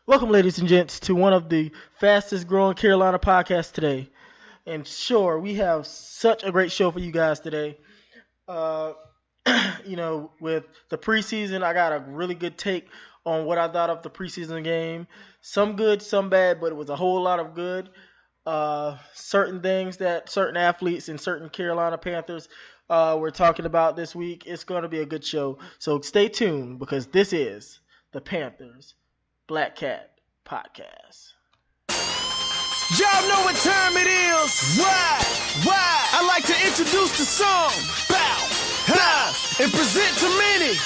Welcome, ladies and gents, to one of the fastest growing Carolina podcasts today. And sure, we have such a great show for you guys today. Uh, with the preseason, I got a really good take on what I thought of the preseason game. Some good, some bad, but it was a whole lot of good. Certain things that certain athletes and certain Carolina Panthers were talking about this week. It's going to be a good show. So stay tuned because this is the Panthers Black Cat Podcast. Y'all know what time it is. Why? I like to introduce the song. Bout. And present to many.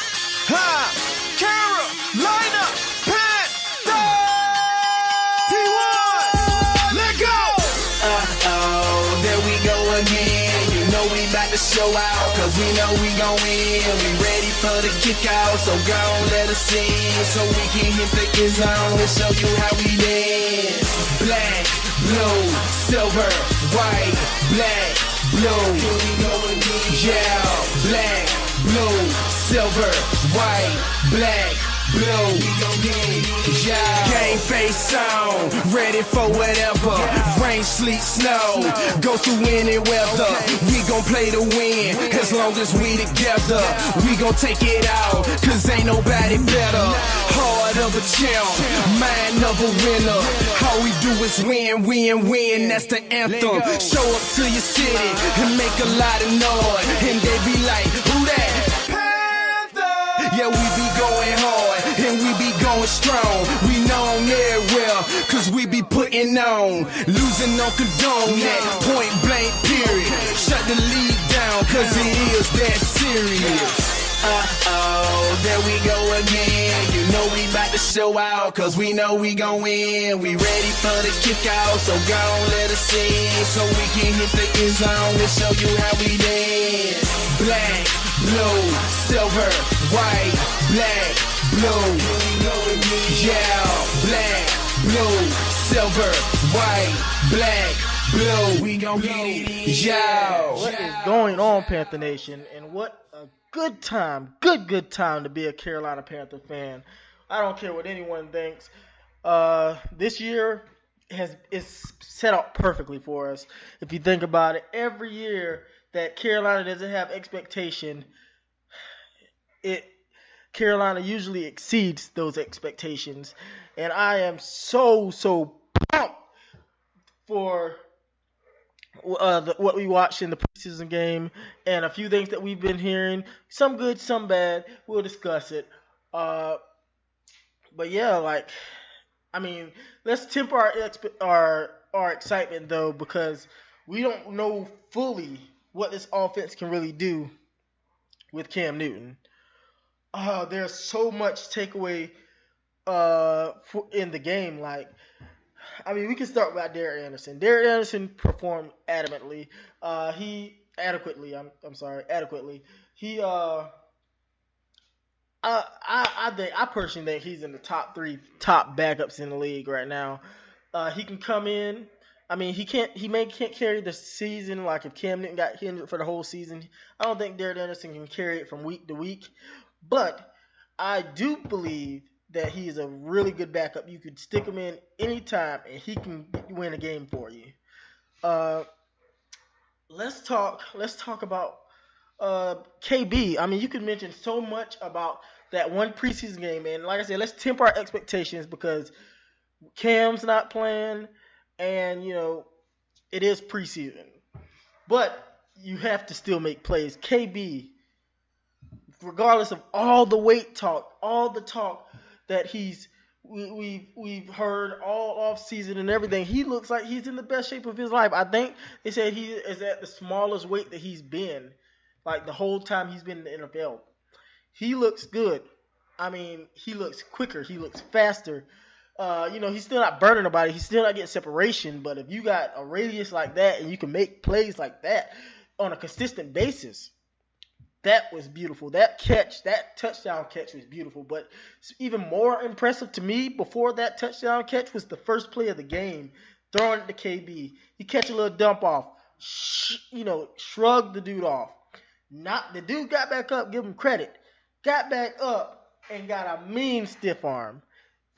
Carolina Panthers. T1. Let go. There we go again. You know we about to show out, cause we know we gon' win. We ready for the kick out, so go on, let us in, so we can hit the end zone and show you how we dance. Black, blue, silver, white, black, blue. Here we go again. Yeah, black, blue, silver, white, black, blue. We gon' get it. Yeah. Game face on, ready for whatever. Rain, sleet, snow, go through any weather. We gon' play to win, as long as we together. We gon' take it out, cause ain't nobody better. Heart of a champ, mind of a winner. All we do is win, that's the anthem. Show up to your city and make a lot of noise, and they be like, who that? Panther! Yeah, we be going hard, and we be going strong. We known everywhere, cause we be putting on. Losing on condone that, point blank period. Shut the league down, cause it is that serious. There we go again. You know we about to show out, cause we know we gon' win. We ready for the kick out, so go on, let us in, so we can hit the end zone and show you how we dance. Black, blue, silver, white, black, blue. Yeah, black, blue, silver, white, black, blue. We gon' get it. Yeah. What is going on, Panther Nation? And what a good time to be a Carolina Panther fan. I don't care what anyone thinks. This year is set up perfectly for us. If you think about it, every year that Carolina doesn't have expectation, Carolina usually exceeds those expectations. And I am so pumped for what we watched in the preseason game and a few things that we've been hearing. Some good, some bad. We'll discuss it. But yeah, let's temper our excitement though, because we don't know fully what this offense can really do with Cam Newton. There's so much takeaway in the game. We can start with Derek Anderson. Derek Anderson performed adequately. Adequately. I personally think he's in the top backups in the league right now. He can come in. He can't carry the season. Like if Cam Newton got injured for the whole season, I don't think Derek Anderson can carry it from week to week. But I do believe that he is a really good backup. You could stick him in anytime, and he can win a game for you. Let's talk about KB. You could mention so much about that one preseason game, and like I said, let's temper our expectations because Cam's not playing, and it is preseason. But you have to still make plays. KB, regardless of all the weight talk, all the talk that we've heard all off season and everything, he looks like he's in the best shape of his life. I think they said he is at the smallest weight that he's been, like the whole time he's been in the NFL. He looks good. He looks quicker. He looks faster. He's still not burning nobody. He's still not getting separation. But if you got a radius like that and you can make plays like that on a consistent basis, that was beautiful. That touchdown catch was beautiful. But even more impressive to me before that touchdown catch was the first play of the game, throwing it to KB. He catch a little dump off, shrug the dude off. The dude got back up, give him credit. Got back up and got a mean stiff arm.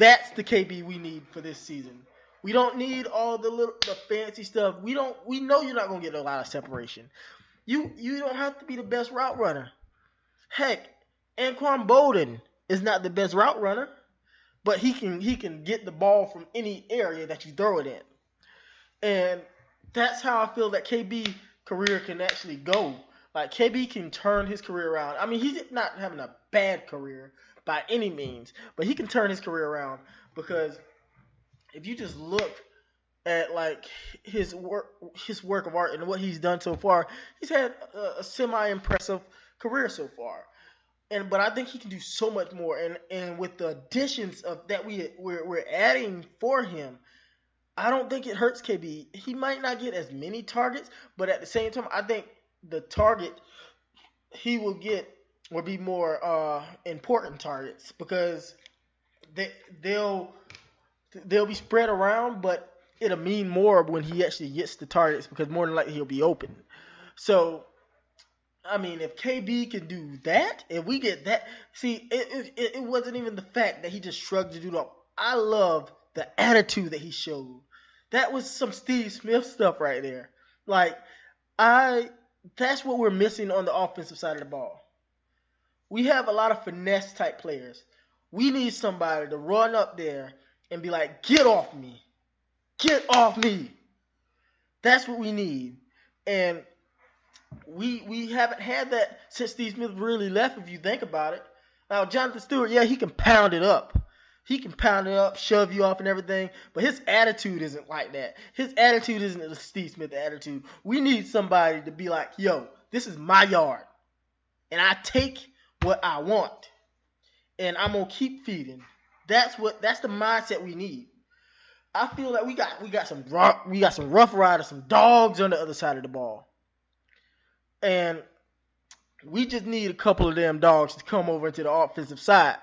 That's the KB we need for this season. We don't need all the fancy stuff. We know you're not gonna get a lot of separation. You don't have to be the best route runner. Heck, Anquan Bolden is not the best route runner, but he can get the ball from any area that you throw it in. And that's how I feel that KB career can actually go. Like, KB can turn his career around. I mean, he's not having a bad career by any means, but he can turn his career around, because if you just look at like his work of art and what he's done so far, he's had a semi-impressive career so far. But I think he can do so much more. And with the additions of that we're adding for him, I don't think it hurts KB. He might not get as many targets, but at the same time, I think the target he will get will be more important targets, because they'll be spread around, but it'll mean more when he actually gets the targets, because more than likely he'll be open. So, I mean, if KB can do that, if we get that, see, it wasn't even the fact that he just shrugged the dude off. I love the attitude that he showed. That was some Steve Smith stuff right there. Like, that's what we're missing on the offensive side of the ball. We have a lot of finesse type players. We need somebody to run up there and be like, get off me. Get off me. That's what we need. And we haven't had that since Steve Smith really left, if you think about it. Now, Jonathan Stewart, yeah, he can pound it up. He can pound it up, shove you off and everything, but his attitude isn't like that. His attitude isn't the Steve Smith attitude. We need somebody to be like, yo, this is my yard, and I take what I want, and I'm gonna keep feeding. That's the mindset we need. I feel like we got some rough riders, some dogs on the other side of the ball, and we just need a couple of them dogs to come over to the offensive side.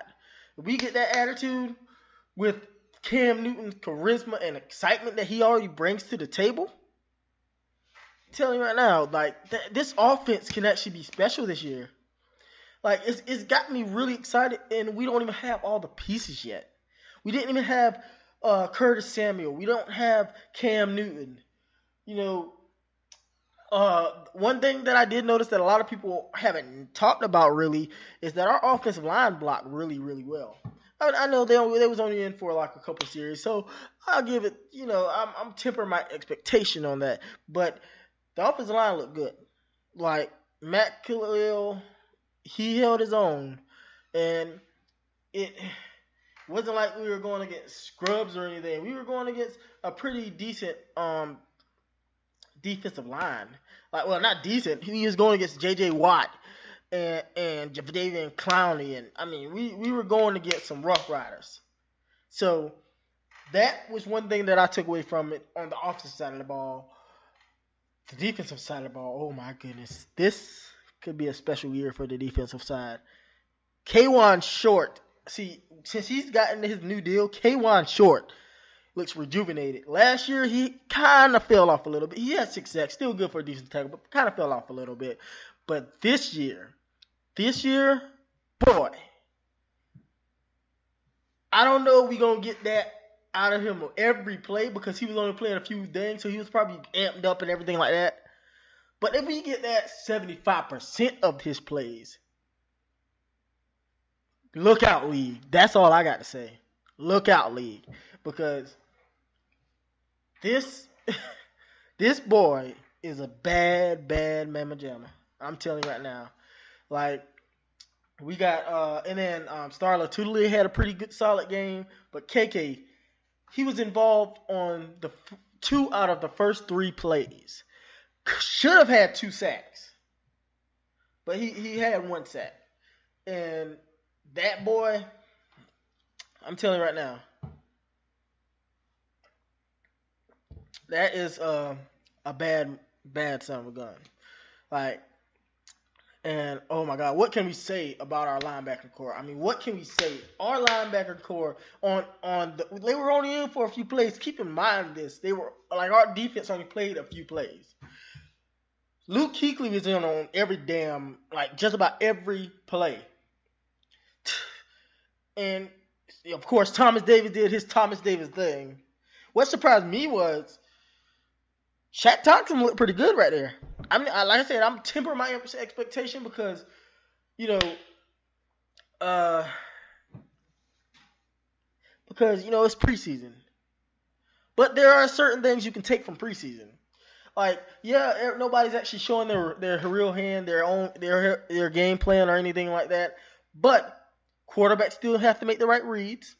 If we get that attitude with Cam Newton's charisma and excitement that he already brings to the table, I'm telling you right now, like, this offense can actually be special this year. Like, it's got me really excited, and we don't even have all the pieces yet. We didn't even have Curtis Samuel. We don't have Cam Newton. You know, one thing that I did notice that a lot of people haven't talked about really is that our offensive line blocked really, really well. I know they was only in for like a couple series, so I'll give it, I'm tempering my expectation on that. But the offensive line looked good. Like, Matt Khalil, he held his own, and it wasn't like we were going against scrubs or anything. We were going against a pretty decent defensive line. Like, well, not decent. He was going against J.J. Watt and Jadeveon Clowney, and I mean, we were going against some rough riders. So that was one thing that I took away from it on the offensive side of the ball. The defensive side of the ball, oh my goodness, this could be a special year for the defensive side. K'Wan Short, see, since he's gotten his new deal, K'Wan Short looks rejuvenated. Last year, he kind of fell off a little bit. He had 6 sacks, still good for a decent tackle, but kind of fell off a little bit. But this year, boy, I don't know if we're going to get that out of him every play, because he was only playing a few things, so he was probably amped up and everything like that. But if we get that 75% of his plays, look out, league. That's all I got to say. Look out, league. Because this boy is a bad mamma jamma. I'm telling you right now. Like, we got, and then Starla Tudley had a pretty good, solid game. But KK, he was involved on the 2 out of the first 3 plays. Should have had 2 sacks. But he had 1 sack. And that boy, I'm telling you right now, that is a bad son of a gun. Like, and oh my God, what can we say about our linebacker core? I mean, what can we say? Our linebacker core they were only in for a few plays. Keep in mind this. They were like, our defense only played a few plays. Luke Kuechly was in on every just about every play. And of course, Thomas Davis did his Thomas Davis thing. What surprised me was Shaq Thompson looked pretty good right there. I mean, like I said, I'm tempering my expectation because, it's preseason. But there are certain things you can take from preseason. Like, nobody's actually showing their real hand, their game plan or anything like that. But quarterbacks still have to make the right reads.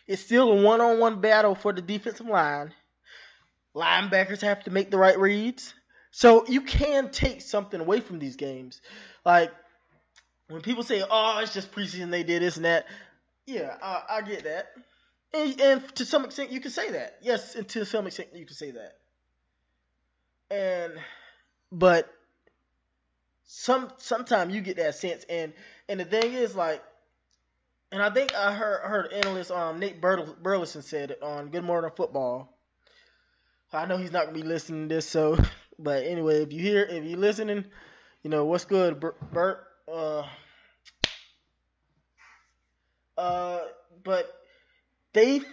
It's still a one-on-one battle for the defensive line. Linebackers have to make the right reads. So you can take something away from these games. Like, when people say, oh, it's just preseason, they did this and that. Yeah, I get that. And to some extent, you can say that. Yes, and to some extent, you can say that. But sometimes you get that sense. And the thing is, like, and I think I heard analyst Nate Burleson said it on Good Morning Football. I know he's not gonna be listening to this, but anyway, if you're listening, what's good, Bert? But it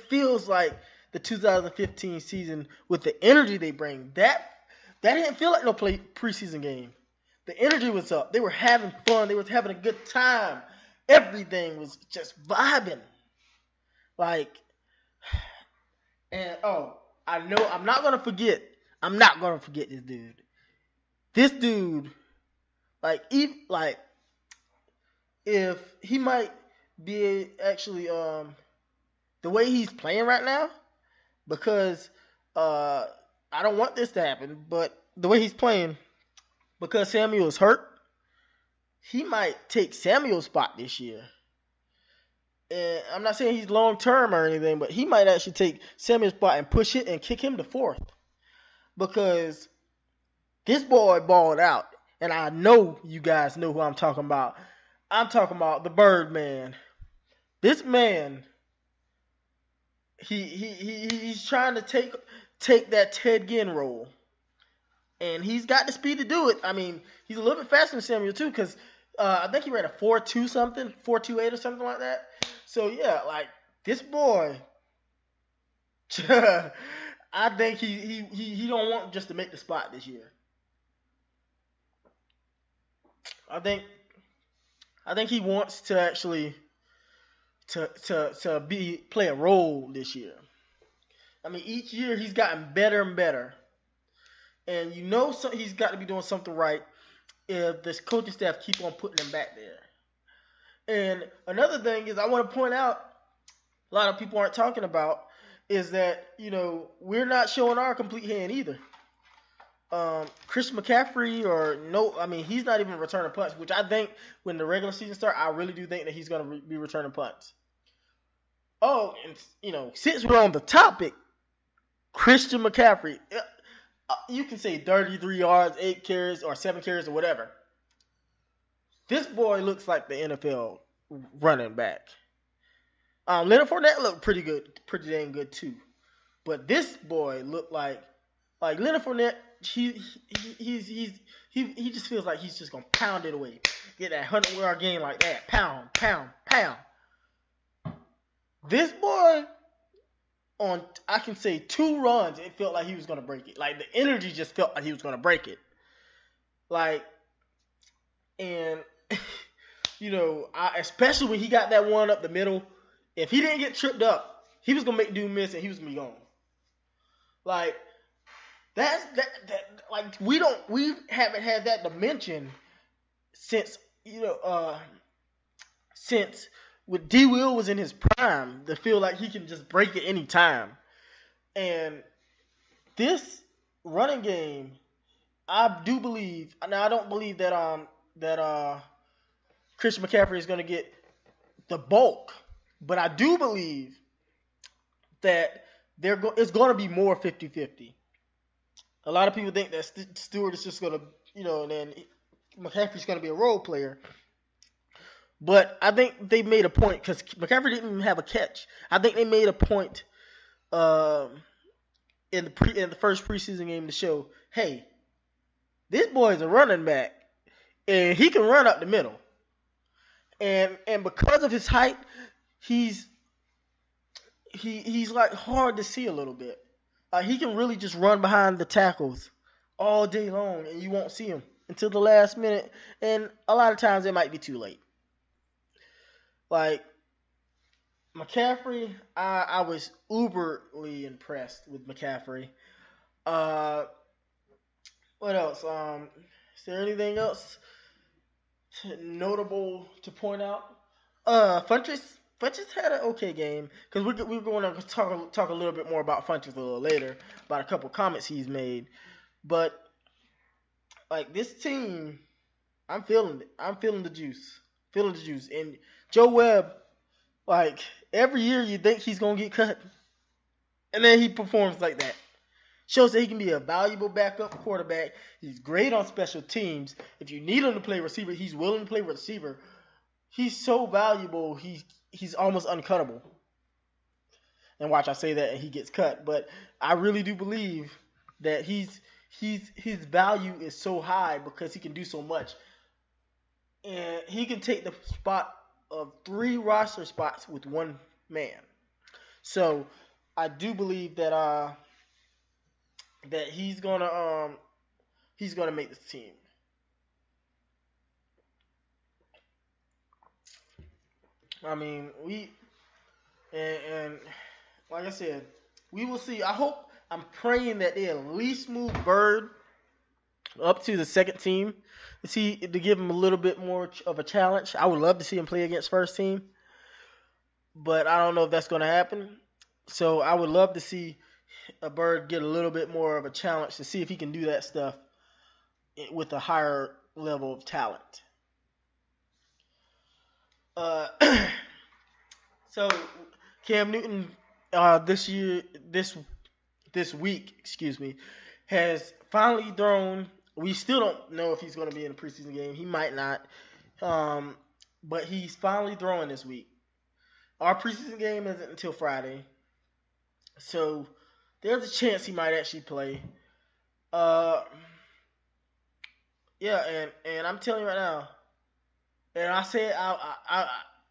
feels like the 2015 season with the energy they bring. That didn't feel like no preseason game. The energy was up. They were having fun. They were having a good time. Everything was just vibing. Like, and I know I'm not gonna forget this dude. This dude, if he might be actually the way he's playing right now, because I don't want this to happen, but the way he's playing, because Samuel's hurt, he might take Samuel's spot this year. And I'm not saying he's long term or anything, but he might actually take Samuel's spot and push it and kick him to fourth. Because this boy balled out. And I know you guys know who I'm talking about. I'm talking about the Birdman. This man, he's trying to take that Ted Ginn role. And he's got the speed to do it. I mean, he's a little bit faster than Samuel too, because I think he ran a 4.2 something, 4.28 or something like that. So yeah, like this boy, I think he don't want just to make the spot this year. I think he wants to actually to play a role this year. I mean, each year he's gotten better and better, and he's got to be doing something right if this coaching staff keep on putting him back there. And another thing is I want to point out, a lot of people aren't talking about, is that, we're not showing our complete hand either. Chris McCaffrey he's not even returning punts, which I think when the regular season starts, I really do think that he's going to be returning punts. Oh, and, since we're on the topic, Christian McCaffrey, you can say 33 yards, 8 carries, or 7 carries, or whatever. This boy looks like the NFL running back. Leonard Fournette looked pretty pretty dang good too. But this boy looked like Leonard Fournette. He just feels like he's just gonna pound it away, get that 100-yard game like that, pound. This boy, on I can say 2 runs, it felt like he was gonna break it. Like the energy just felt like he was gonna break it. And especially when he got that one up the middle, if he didn't get tripped up, he was gonna make dude miss and he was gonna be gone. Like we haven't had that dimension since when D. Will was in his prime, to feel like he can just break it any time. And this running game, I do believe. Now I don't believe that Christian McCaffrey is going to get the bulk, but I do believe that it's going to be more 50-50. A lot of people think that Stewart is just going to, and then McCaffrey's going to be a role player. But I think they made a point, because McCaffrey didn't even have a catch. I think they made a point in the first preseason game to show, hey, this boy is a running back, and he can run up the middle. And because of his height, he's he's like hard to see a little bit. He can really just run behind the tackles all day long, and you won't see him until the last minute. And a lot of times it might be too late. Like McCaffrey, I was uberly impressed with McCaffrey. Uh, what else? Is there anything else notable to point out? Funches had an okay game because we're going to talk a little bit more about Funches a little later about a couple comments he's made. But like this team, I'm feeling it. I'm feeling the juice. Feeling the juice. And Joe Webb, like every year you think he's gonna get cut, and then he performs like that. Shows that he can be a valuable backup quarterback. He's great on special teams. If you need him to play receiver, he's willing to play receiver. He's so valuable. He's almost uncuttable. And watch, I say that and he gets cut, but I really do believe that his value is so high because he can do so much, and he can take the spot of 3 roster spots with one man. So I do believe that that he's gonna make this team. I mean, and like I said, we will see. I'm praying that they at least move Bird up to the second team to give him a little bit more of a challenge. I would love to see him play against first team, but I don't know if that's going to happen. So I would love to see a Bird get a little bit more of a challenge to see if he can do that stuff with a higher level of talent. So Cam Newton this week, has finally thrown. We still don't know if he's going to be in a preseason game. He might not, but he's finally throwing this week. Our preseason game isn't until Friday, so there's a chance he might actually play. Yeah, and I'm telling you right now, and I said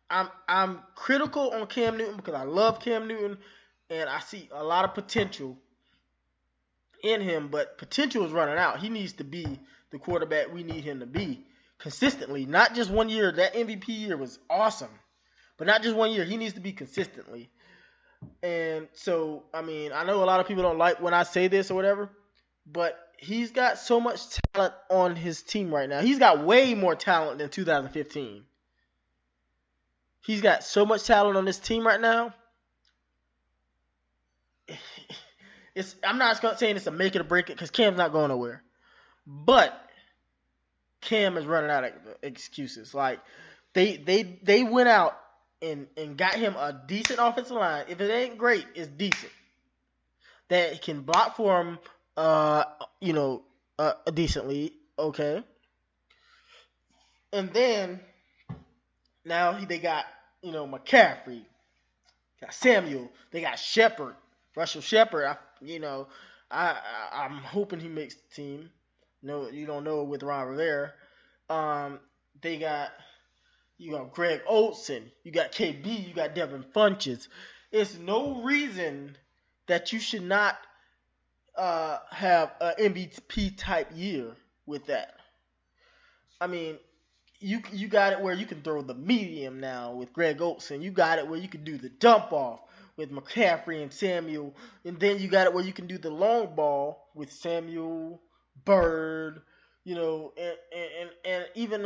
I'm critical on Cam Newton because I love Cam Newton, and I see a lot of potential in him, but potential is running out. He needs to be the quarterback we need him to be consistently, not just 1 year. That MVP year was awesome, but not just 1 year. He needs to be consistently. And so, I mean, I know a lot of people don't like when I say this or whatever, but he's got so much talent on his team right now. He's got way more talent than 2015. He's got so much talent on this team right now. I'm not saying it's a make it or break it because Cam's not going nowhere. But Cam is running out of excuses. Like they went out and got him a decent offensive line. If it ain't great, it's decent. That can block for him decently, okay. And then now they got McCaffrey, got Samuel, they got Shepard, Russell Shepard. I'm hoping he makes the team. No, you don't know with Ron Rivera. They got Greg Olsen, you got KB, you got Devin Funches. It's no reason that you should not have an MVP type year with that. I mean, you got it where you can throw the medium now with Greg Olsen. You got it where you can do the dump off with McCaffrey and Samuel, and then you got it where you can do the long ball with Samuel, Bird, and even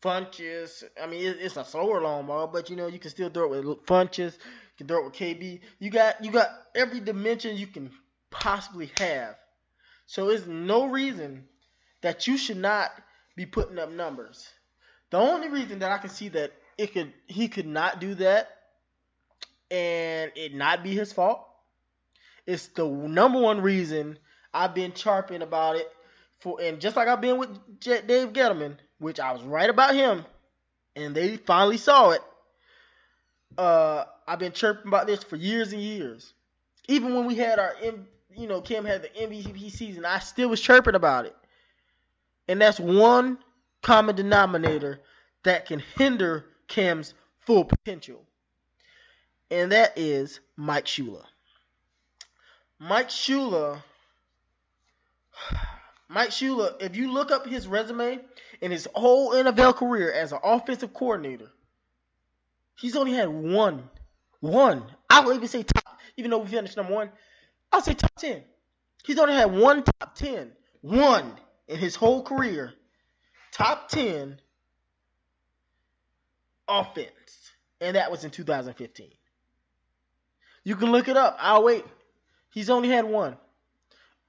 Funches. I mean, it's a slower long ball, but you can still throw it with Funches. You can throw it with KB. You got every dimension you can possibly have. So there's no reason that you should not be putting up numbers. The only reason that I can see that he could not do that and it not be his fault is the number one reason I've been chirping about it and just like I've been with Dave Gettleman, which I was right about him, and they finally saw it. I've been chirping about this for years and years. Even when we had Cam had the MVP season, I still was chirping about it. And that's one common denominator that can hinder Cam's full potential. And that is Mike Shula. Mike Shula, if you look up his resume and his whole NFL career as an offensive coordinator, he's only had one. I would even say top, even though we finished number 1, I'll say top 10. He's only had one top 10. One in his whole career. Top 10 offense. And that was in 2015. You can look it up. I'll wait. He's only had one.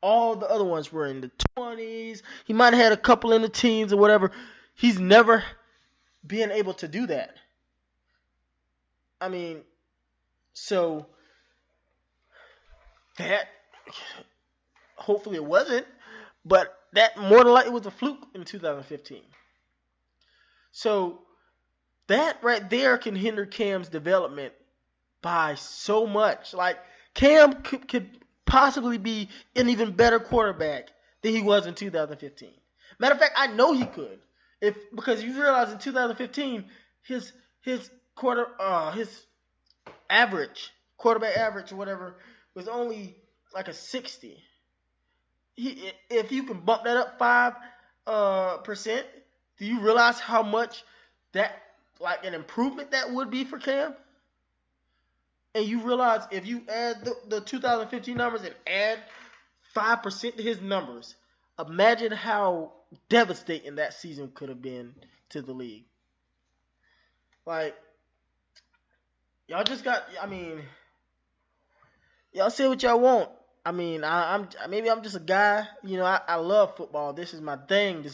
All the other ones were in the 20s. He might have had a couple in the teens or whatever. He's never been able to do that. I mean, so that, hopefully it wasn't, but that more than likely was a fluke in 2015. So that right there can hinder Cam's development by so much. Like, Cam could possibly be an even better quarterback than he was in 2015. Matter of fact, I know he could. Because you realize in 2015, his quarterback average or whatever was only like a 60. If you can bump that up 5%, do you realize how much that, like, an improvement that would be for Cam? And you realize if you add the 2015 numbers and add 5% to his numbers, imagine how devastating that season could have been to the league. Like, y'all just got, I mean, y'all say what y'all want. I mean, maybe I'm just a guy, I love football. This is my thing.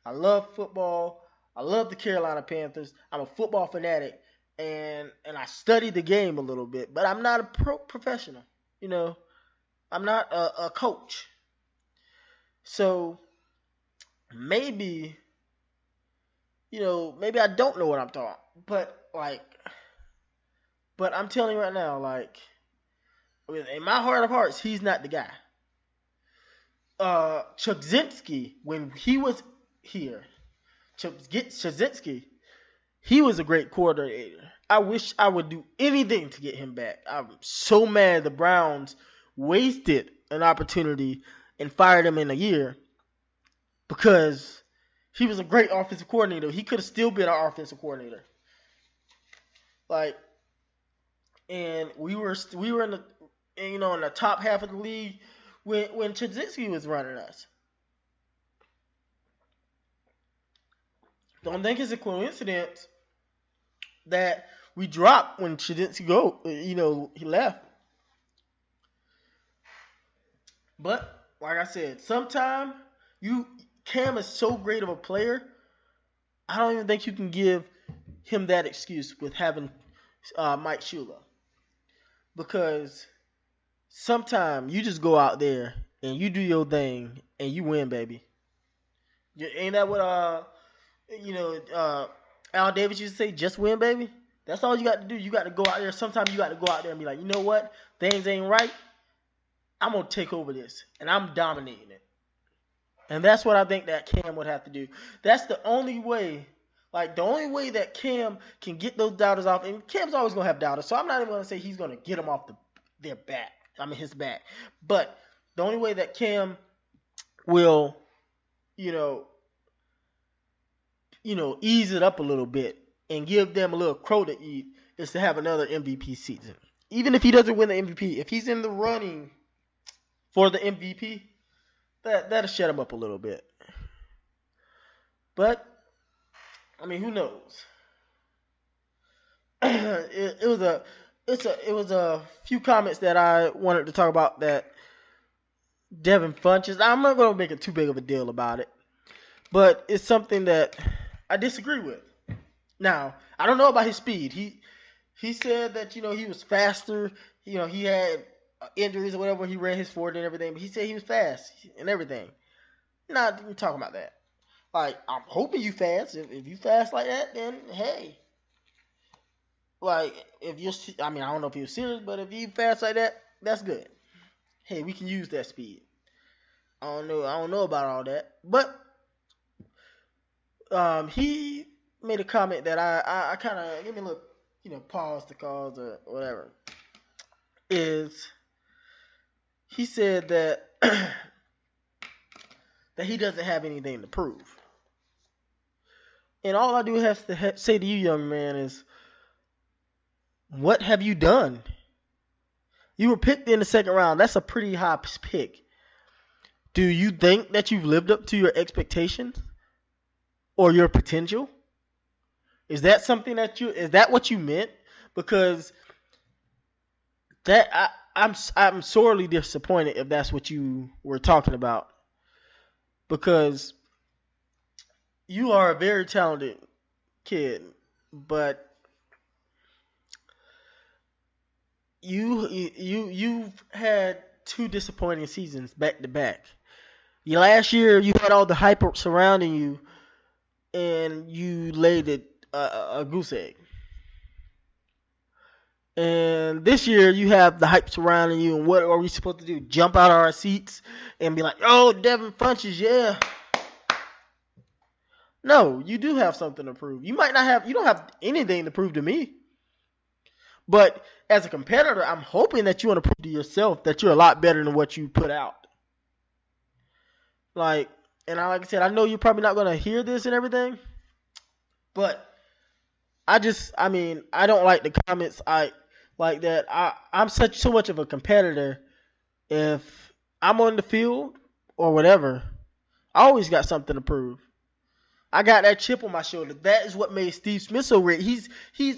I love football. I love the Carolina Panthers. I'm a football fanatic. And I study the game a little bit, but I'm not a professional. I'm not a coach. So maybe I don't know what I'm talking. But I'm telling you right now, like, in my heart of hearts, he's not the guy. Chudzinski, when he was here, Chudzinski, he was a great coordinator. I wish I would do anything to get him back. I'm so mad the Browns wasted an opportunity and fired him in a year because he was a great offensive coordinator. He could have still been our offensive coordinator. Like, and we were in the in the top half of the league when Chudzinski was running us. Don't think it's a coincidence that we dropped when Chudzinski he left. But like I said, sometime Cam is so great of a player, I don't even think you can give him that excuse with having Mike Shula. Because sometimes you just go out there and you do your thing and you win, baby. Ain't that what Al Davis used to say, just win, baby? That's all you got to do. You got to go out there. Sometimes you got to go out there and be like, you know what? Things ain't right. I'm going to take over this. And I'm dominating it. And that's what I think that Cam would have to do. That's the only way. Like, the only way that Cam can get those doubters off. And Cam's always going to have doubters. So I'm not even going to say he's going to get them off his back. But the only way that Cam will, ease it up a little bit and give them a little crow to eat is to have another MVP season. Even if he doesn't win the MVP, if he's in the running for the MVP, that'll shut him up a little bit. But, I mean, who knows? It was a few comments that I wanted to talk about that Devin Funches. I'm not going to make it too big of a deal about it, but it's something that I disagree with. Now, I don't know about his speed. He said that, he was faster. He had injuries or whatever. He ran his 40 and everything, but he said he was fast and everything. Not even talking about that. Like, I'm hoping you fast. If you fast like that, then hey. Like, I don't know if he was serious, but if you fast like that, that's good. Hey, we can use that speed. I don't know about all that, but he made a comment that I kind of give me a little, pause to cause or whatever. Is he said that that he doesn't have anything to prove, and all I do have to say to you, young man, is what have you done? You were picked in the second round. That's a pretty high pick. Do you think that you've lived up to your expectations or your potential? Is that something is that what you meant? Because I'm sorely disappointed if that's what you were talking about. Because you are a very talented kid, but you've had 2 disappointing seasons back to back. Last year you had all the hype surrounding you, and you laid a goose egg. And this year you have the hype surrounding you, and what are we supposed to do? Jump out of our seats and be like, "Oh, Devin Funches, yeah." No, you do have something to prove. You don't have anything to prove to me. But as a competitor, I'm hoping that you want to prove to yourself that you're a lot better than what you put out. Like I said, I know you're probably not going to hear this and everything, but I don't like the comments like that. I'm so much of a competitor. If I'm on the field or whatever, I always got something to prove. I got that chip on my shoulder. That is what made Steve Smith so great. He's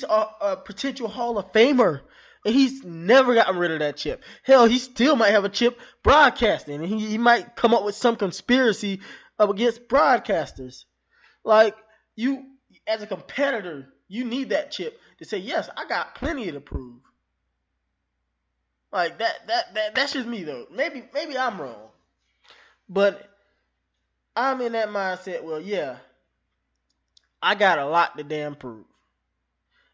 a potential Hall of Famer, and he's never gotten rid of that chip. Hell, he still might have a chip broadcasting, and he might come up with some conspiracy against broadcasters. Like, you, as a competitor, you need that chip to say, yes, I got plenty to prove. Like, that's just me, though. Maybe I'm wrong. But I'm in that mindset, well, yeah, I got a lot to damn prove.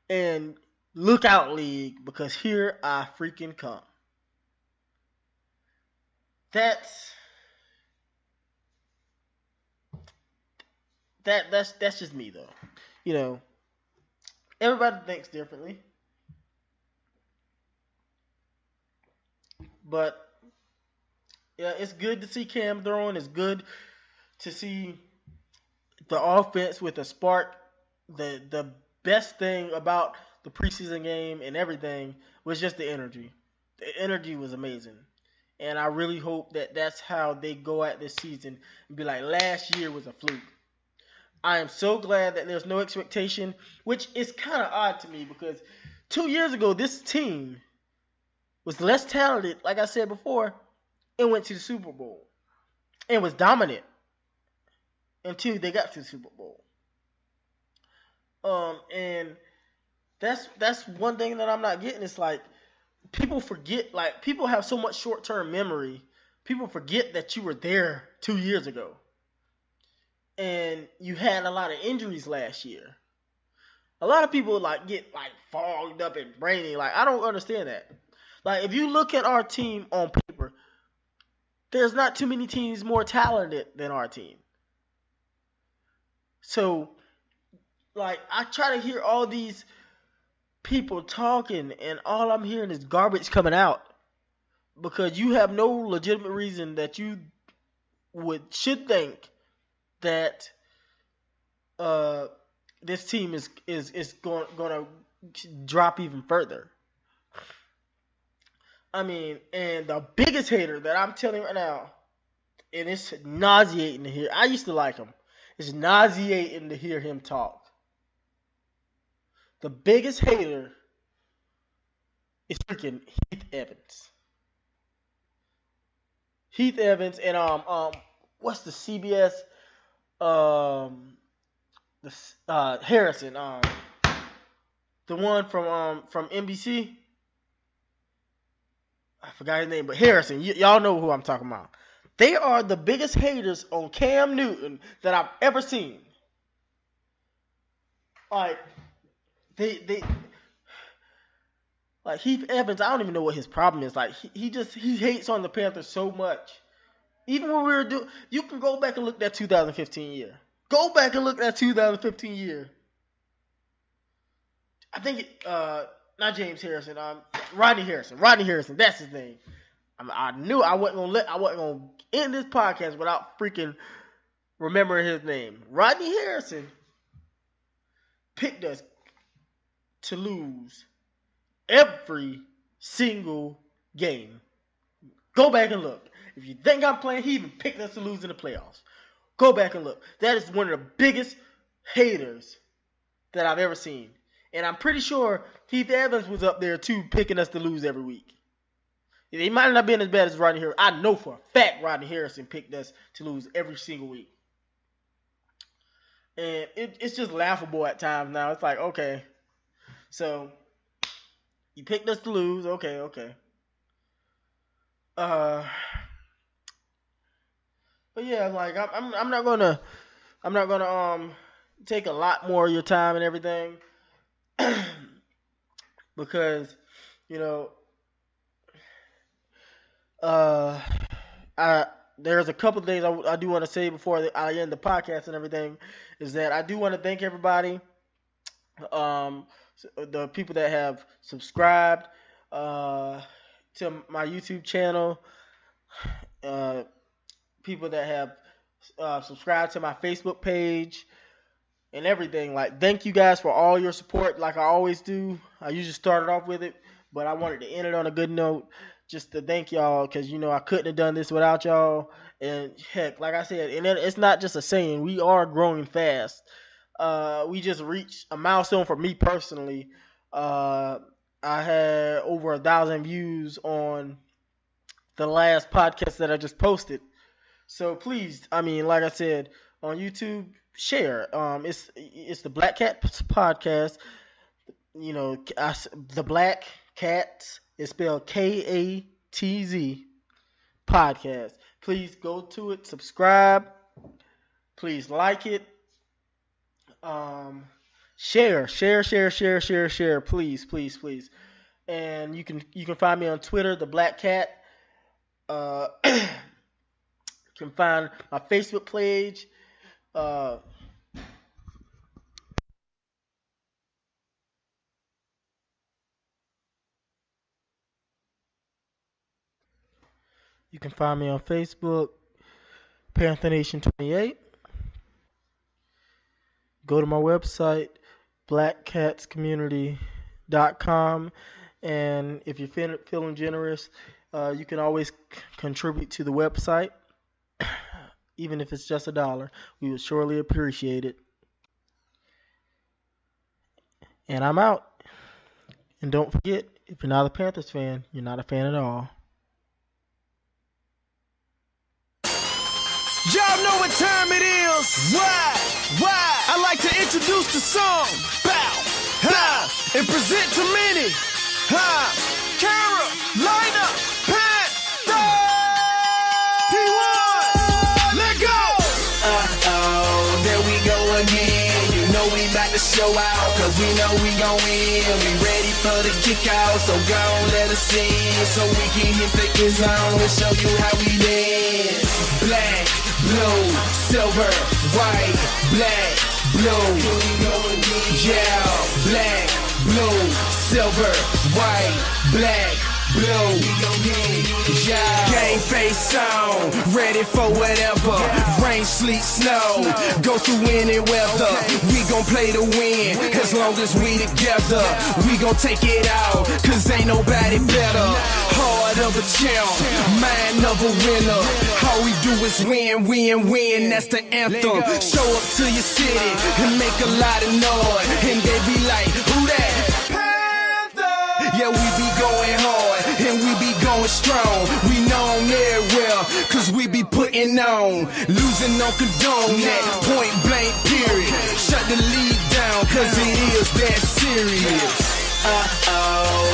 And look out, league, because here I freaking come. That's just me, though. Everybody thinks differently. But yeah, it's good to see Cam throwing. It's good to see the offense with a spark. The best thing about the preseason game and everything was just the energy. The energy was amazing. And I really hope that that's how they go at this season and be like, last year was a fluke. I am so glad that there's no expectation, which is kind of odd to me because 2 years ago, this team was less talented, like I said before, and went to the Super Bowl and was dominant until they got to the Super Bowl. And that's one thing that I'm not getting. It's like people forget, like people have so much short-term memory. People forget that you were there 2 years ago. And you had a lot of injuries last year. A lot of people get fogged up and brainy. Like, I don't understand that. Like, if you look at our team on paper, there's not too many teams more talented than our team. So, I try to hear all these people talking, and all I'm hearing is garbage coming out. Because you have no legitimate reason that you should think that this team is going to drop even further. I mean, and the biggest hater that I'm telling you right now, and it's nauseating to hear. I used to like him. It's nauseating to hear him talk. The biggest hater is freaking Heath Evans. Heath Evans and what's the CBS Harrison, the one from NBC. I forgot his name, but Harrison. Y'all know who I'm talking about. They are the biggest haters on Cam Newton that I've ever seen. Like they like Heath Evans. I don't even know what his problem is. Like he hates on the Panthers so much. Even when we were you can go back and look at that 2015 year. Go back and look at that 2015 year. I think not James Harrison. Rodney Harrison. Rodney Harrison. That's his name. I knew I wasn't gonna end this podcast without freaking remembering his name. Rodney Harrison picked us to lose every single game. Go back and look. If you think I'm playing, he even picked us to lose in the playoffs. Go back and look. That is one of the biggest haters that I've ever seen. And I'm pretty sure Heath Evans was up there too, picking us to lose every week. He might not have been as bad as Rodney Harrison. I know for a fact Rodney Harrison picked us to lose every single week. And it's just laughable at times now. It's like, okay, so you picked us to lose. Okay. But yeah, like I'm not gonna take a lot more of your time and everything because there's a couple of things I do want to say before I end the podcast and everything. Is that I do want to thank everybody, the people that have subscribed to my YouTube channel, people that have subscribed to my Facebook page and everything. Like, thank you guys for all your support like I always do. I usually started off with it, but I wanted to end it on a good note just to thank y'all because, I couldn't have done this without y'all. And heck, like I said, and it's not just a saying. We are growing fast. We just reached a milestone for me personally. I had over 1,000 views on the last podcast that I just posted. So please, like I said, on YouTube, share. It's the Black Katz podcast. The Black Katz is spelled Katz podcast. Please go to it, subscribe. Please like it. Share. Please. And you can find me on Twitter, the Black Cat. You can find my Facebook page. You can find me on Facebook, Panther Nation 28. Go to my website, blackcatscommunity.com, and if you're feeling generous, you can always contribute to the website, even if it's just $1. We would surely appreciate it. And I'm out. And don't forget, if you're not a Panthers fan, you're not a fan at all. Y'all know what time it is. Why? I like to introduce the song. Bout, and present to many. Carolina Panthers. P1. Let go. There we go again. You know we about to show out, cause we know we gon' win. We ready for the kick out, so go on, let us in, so we can hit the end zone and show you how we dance. Black, blue, silver, white, black, blue. Yeah, black, blue, silver, white, black, blue. Yeah. Game face on, ready for whatever. Rain, sleet, snow, go through any weather. We gon' play to win, as long as we together. We gon' take it out, cause ain't nobody better. Heart of a champ, mind of a winner. All we do is win, that's the anthem. Show up to your city and make a lot of noise, and they be like, who that? Panther! Yeah, we be going hard, and we be going strong. We known very well, cause we be putting on. Losing on condone that, point blank period. Shut the lead down, cause it is that serious.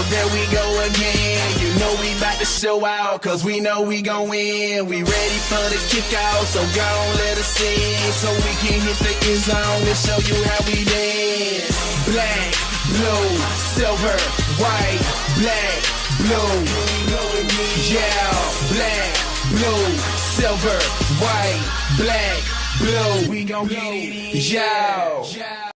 There we go again. You know we about to show out, cause we know we gon' win. We ready for the kick out, so go on, let us in, so we can hit the end zone and show you how we dance. Black, blue, silver, white, black, blue. Yeah, black, blue, silver, white, black, blue. We gon' get it in. Yeah.